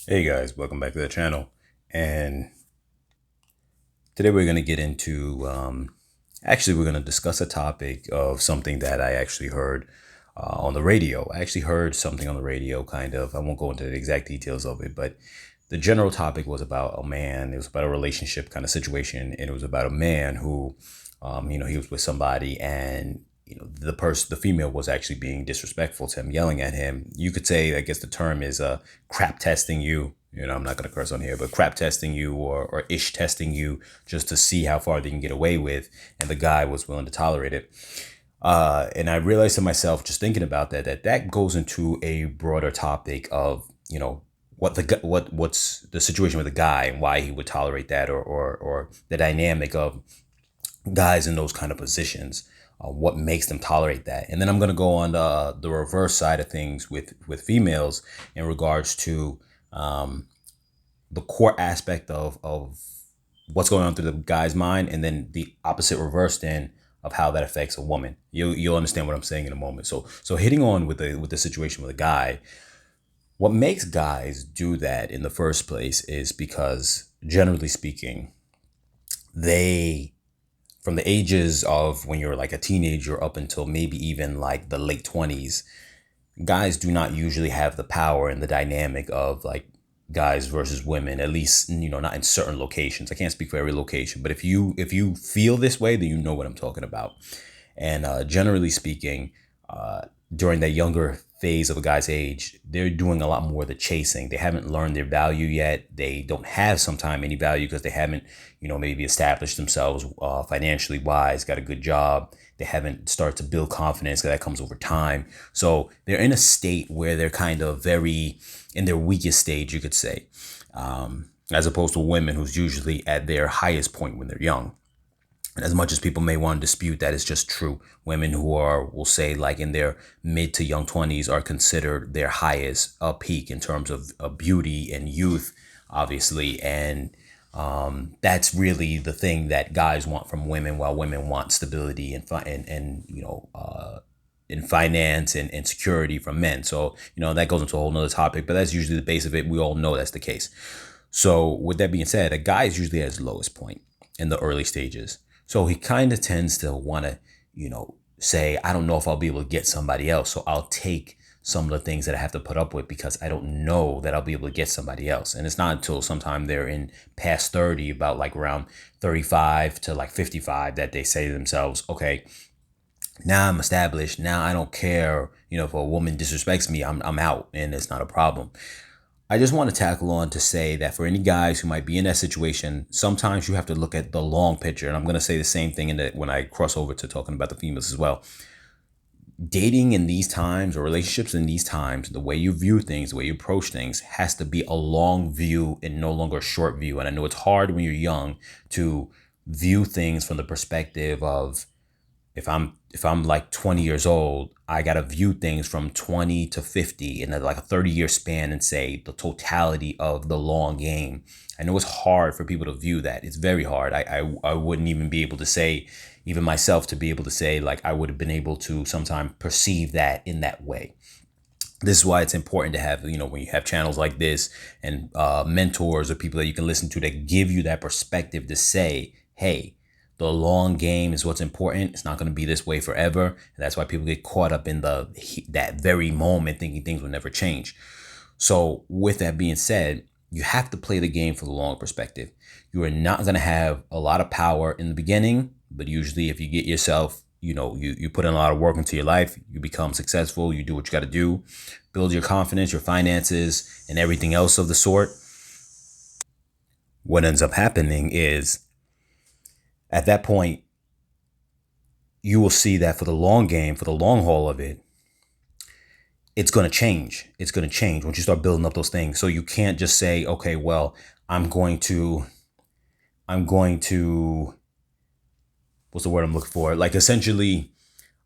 Hey guys, welcome back to the channel. And today we're going to get into, actually, we're going to discuss a topic of something that I actually heard on the radio. I actually heard something on the radio, kind of. I won't go into the exact details of it, but the general topic was about a man. It was about a relationship kind of situation. And it was about a man who, he was with somebody and the female was actually being disrespectful to him, yelling at him. You could say, I guess the term is crap testing you. I'm not going to curse on here, but crap testing you or ish testing you just to see how far they can get away with. And the guy was willing to tolerate it. And I realized to myself, just thinking about that goes into a broader topic of, what's the situation with the guy and why he would tolerate that, or the dynamic of guys in those kind of positions, what makes them tolerate that. And then I'm going to go on the reverse side of things with females in regards to the core aspect of what's going on through the guy's mind, and then the opposite reverse then of how that affects a woman. You'll understand what I'm saying in a moment. So hitting on with the situation with a guy, what makes guys do that in the first place is because, generally speaking, they, from the ages of when you're like a teenager up until maybe even like the late 20s, guys do not usually have the power and the dynamic of like guys versus women, at least, not in certain locations. I can't speak for every location, but if you feel this way, then you know what I'm talking about. And generally speaking, during that younger phase of a guy's age, they're doing a lot more of the chasing. They haven't learned their value yet. They don't have sometimes any value because they haven't, maybe established themselves financially wise, got a good job. They haven't started to build confidence, because that comes over time. So they're in a state where they're kind of very in their weakest stage, you could say, as opposed to women who's usually at their highest point when they're young. And as much as people may want to dispute that, it's just true. Women who are, we'll say, like in their mid to young 20s are considered their highest peak in terms of beauty and youth, obviously. And that's really the thing that guys want from women, while women want stability in finance and security from men. So, that goes into a whole nother topic, but that's usually the base of it. We all know that's the case. So with that being said, a guy is usually at his lowest point in the early stages. So he kind of tends to want to, say, I don't know if I'll be able to get somebody else. So I'll take some of the things that I have to put up with because I don't know that I'll be able to get somebody else. And it's not until sometime they're in past 30, about like around 35 to like 55, that they say to themselves, okay, now I'm established. Now I don't care, if a woman disrespects me, I'm out and it's not a problem. I just want to tackle on to say that for any guys who might be in that situation, sometimes you have to look at the long picture. And I'm going to say the same thing when I cross over to talking about the females as well. Dating in these times, or relationships in these times, the way you view things, the way you approach things, has to be a long view and no longer a short view. And I know it's hard when you're young to view things from the perspective of, if I'm like 20 years old, I got to view things from 20 to 50 in like a 30-year span and say the totality of the long game. I know it's hard for people to view that. It's very hard. I wouldn't even be able to say, even myself, to be able to say like I would have been able to sometime perceive that in that way. This is why it's important to have, when you have channels like this and mentors or people that you can listen to that give you that perspective to say, hey, the long game is what's important. It's not going to be this way forever. And that's why people get caught up in that very moment thinking things will never change. So with that being said, you have to play the game for the long perspective. You are not going to have a lot of power in the beginning, but usually if you get yourself, you put in a lot of work into your life, you become successful, you do what you got to do, build your confidence, your finances, and everything else of the sort. What ends up happening is, at that point, you will see that for the long game, for the long haul of it, it's going to change. It's going to change once you start building up those things. So you can't just say, okay, well, I'm going to, what's the word I'm looking for? Like, essentially,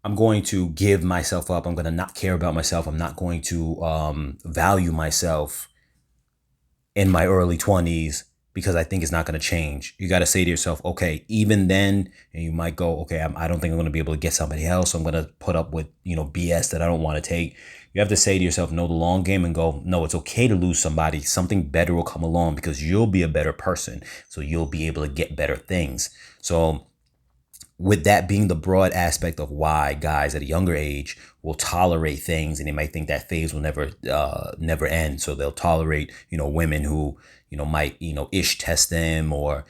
I'm going to give myself up. I'm going to not care about myself. I'm not going to value myself in my early 20s because I think it's not going to change. You got to say to yourself, okay, even then, and you might go, okay, I don't think I'm going to be able to get somebody else. So I'm going to put up with, BS that I don't want to take. You have to say to yourself, know the long game and go, no, it's okay to lose somebody. Something better will come along because you'll be a better person. So you'll be able to get better things. So with that being the broad aspect of why guys at a younger age will tolerate things, and they might think that phase will never end. So they'll tolerate, women who, might, ish test them or,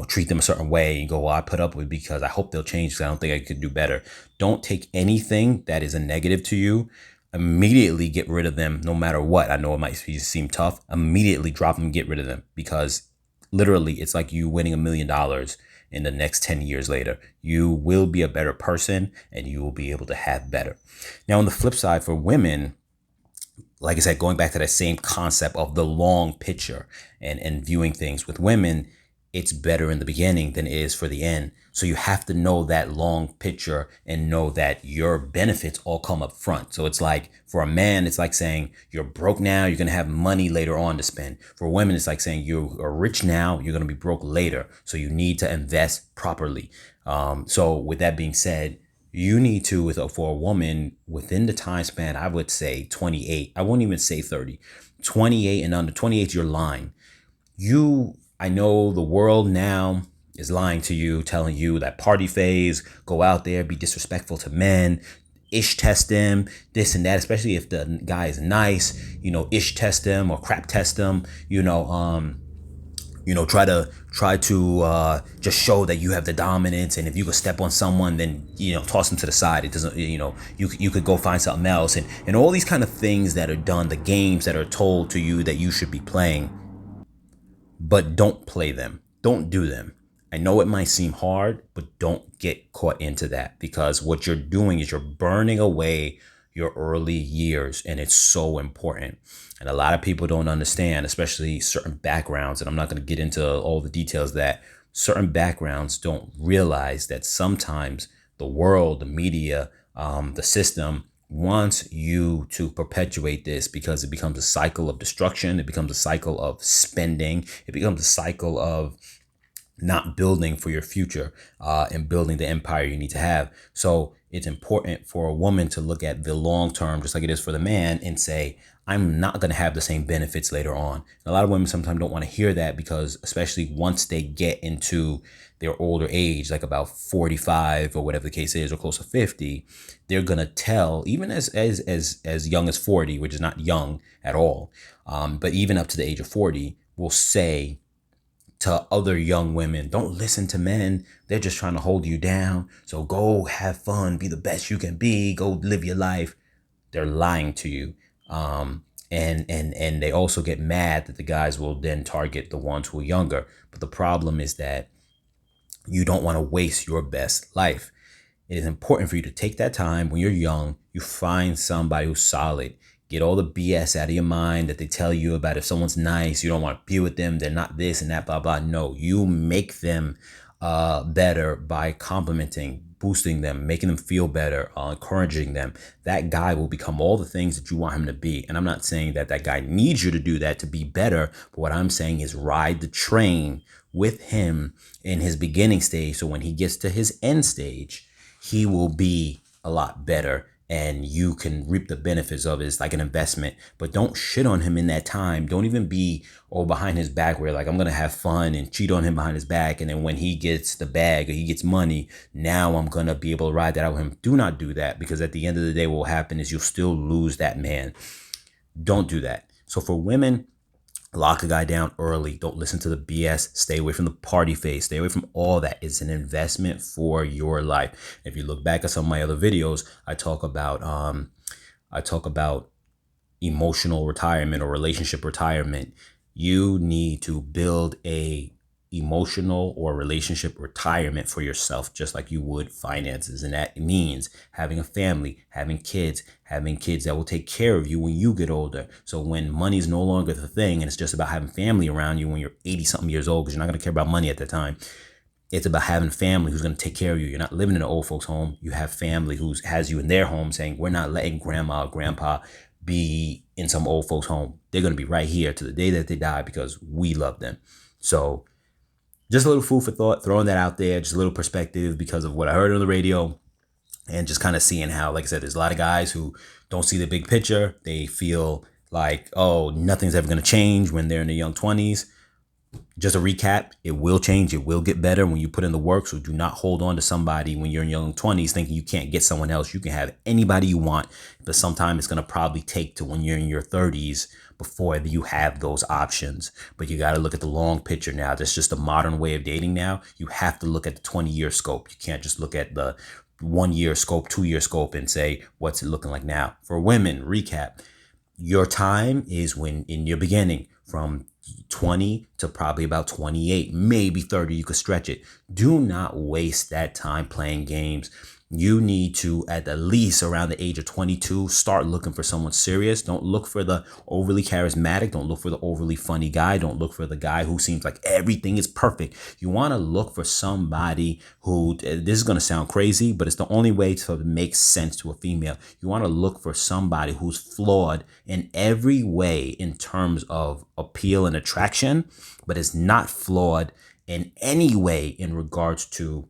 treat them a certain way and go, well, I put up with it because I hope they'll change because I don't think I could do better. Don't take anything that is a negative to you. Immediately get rid of them no matter what. I know it might seem tough. Immediately drop them, get rid of them, because literally it's like you winning $1,000,000 in the next 10 years later. You will be a better person and you will be able to have better. Now, on the flip side, for women, like I said, going back to that same concept of the long picture and viewing things with women, it's better in the beginning than it is for the end. So you have to know that long picture and know that your benefits all come up front. So it's like, for a man, it's like saying you're broke now, you're going to have money later on to spend. For women, it's like saying you are rich now, you're going to be broke later. So you need to invest properly. So with that being said, you need to, for a woman, within the time span, I would say 28. I won't even say 30. 28 and under. 28 is your line. I know the world now is lying to you, telling you that party phase, go out there, be disrespectful to men, ish test them, this and that, especially if the guy is nice, ish test them or crap test them, try to just show that you have the dominance, and if you could step on someone, then toss them to the side. It doesn't, you could go find something else, and all these kind of things that are done, the games that are told to you that you should be playing, but don't play them. Don't do them. I know it might seem hard, but don't get caught into that, because what you're doing is you're burning away your early years, and it's so important. And a lot of people don't understand, especially certain backgrounds, and I'm not going to get into all the details, that certain backgrounds don't realize that sometimes the world, the media, the system wants you to perpetuate this, because it becomes a cycle of destruction. It becomes a cycle of spending. It becomes a cycle of not building for your future and building the empire you need to have. So it's important for a woman to look at the long term, just like it is for the man, and say, I'm not going to have the same benefits later on. And a lot of women sometimes don't want to hear that, because especially once they get into their older age, like about 45 or whatever the case is, or close to 50, they're going to tell, even as young as 40, which is not young at all, but even up to the age of 40, will say to other young women, don't listen to men. They're just trying to hold you down. So go have fun, be the best you can be, go live your life. They're lying to you. And they also get mad that the guys will then target the ones who are younger. But the problem is that you don't want to waste your best life. It is important for you to take that time when you're young. You find somebody who's solid. Get all the BS out of your mind that they tell you about. If someone's nice, you don't want to be with them, they're not this and that, blah, blah. No, you make them better by complimenting, boosting them, making them feel better, encouraging them. That guy will become all the things that you want him to be. And I'm not saying that that guy needs you to do that to be better. But what I'm saying is ride the train with him in his beginning stage. So when he gets to his end stage, he will be a lot better, and you can reap the benefits of it. It's like an investment. But don't shit on him in that time. Don't even be behind his back where like, I'm going to have fun and cheat on him behind his back. And then when he gets the bag or he gets money, now I'm going to be able to ride that out with him. Do not do that, because at the end of the day, what will happen is you'll still lose that man. Don't do that. So for women, lock a guy down early. Don't listen to the BS. Stay away from the party phase. Stay away from all that. It's an investment for your life. If you look back at some of my other videos, I talk about emotional retirement or relationship retirement. You need to build a emotional or relationship retirement for yourself, just like you would finances. And that means having a family, having kids that will take care of you when you get older. So when money is no longer the thing, and it's just about having family around you when you're 80 something years old, because you're not going to care about money at that time. It's about having family who's going to take care of you. You're not living in an old folks home. You have family who has you in their home, saying, we're not letting grandma or grandpa be in some old folks home. They're going to be right here to the day that they die, because we love them. So just a little food for thought, throwing that out there, just a little perspective because of what I heard on the radio. and just kind of seeing how, like I said, there's a lot of guys who don't see the big picture. They feel like, oh, nothing's ever going to change when they're in their young 20s. Just a recap, it will change. It will get better when you put in the work. So do not hold on to somebody when you're in your young 20s thinking you can't get someone else. You can have anybody you want, but sometimes it's going to probably take to when you're in your 30s before you have those options. But you got to look at the long picture now. That's just a modern way of dating now. You have to look at the 20-year scope. You can't just look at the 1-year scope, 2-year scope and say, what's it looking like now? For women, recap, your time is when in your beginning from 20 to probably about 28, maybe 30, you could stretch it. Do not waste that time playing games. You need to, at the least around the age of 22, start looking for someone serious. Don't look for the overly charismatic. Don't look for the overly funny guy. Don't look for the guy who seems like everything is perfect. You want to look for somebody who, this is going to sound crazy, but it's the only way to make sense to a female. You want to look for somebody who's flawed in every way in terms of appeal and attraction, but is not flawed in any way in regards to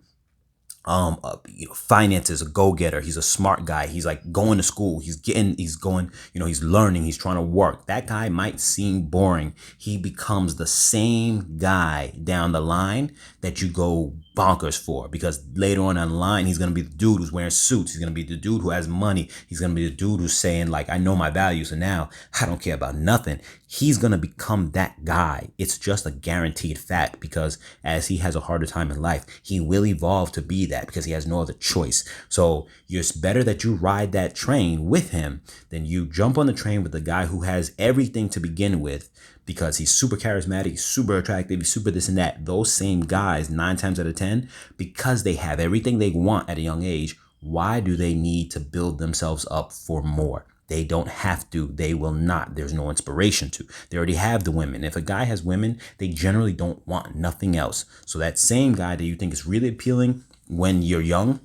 finances, a go-getter. He's a smart guy. He's like going to school. He's going, he's learning. He's trying to work. That guy might seem boring. He becomes the same guy down the line that you go bonkers for, because later on in the line, he's going to be the dude who's wearing suits. He's going to be the dude who has money. He's going to be the dude who's saying like, I know my values and now I don't care about nothing. He's going to become that guy. It's just a guaranteed fact, because as he has a harder time in life, he will evolve to be that because he has no other choice. So it's better that you ride that train with him than you jump on the train with the guy who has everything to begin with, because he's super charismatic, he's super attractive, he's super this and that. Those same guys, 9 times out of 10, because they have everything they want at a young age, why do they need to build themselves up for more? They don't have to. They will not. There's no inspiration to. They already have the women. If a guy has women, they generally don't want nothing else. So that same guy that you think is really appealing when you're young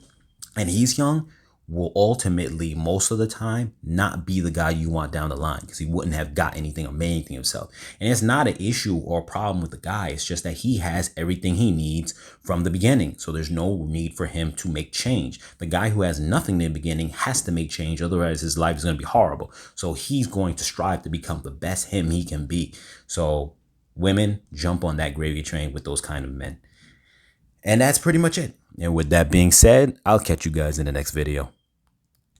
and he's young will ultimately, most of the time, not be the guy you want down the line, because he wouldn't have got anything or made anything himself. And it's not an issue or a problem with the guy. It's just that he has everything he needs from the beginning. So there's no need for him to make change. The guy who has nothing in the beginning has to make change. Otherwise, his life is going to be horrible. So he's going to strive to become the best him he can be. So women, jump on that gravy train with those kind of men. And that's pretty much it. And with that being said, I'll catch you guys in the next video.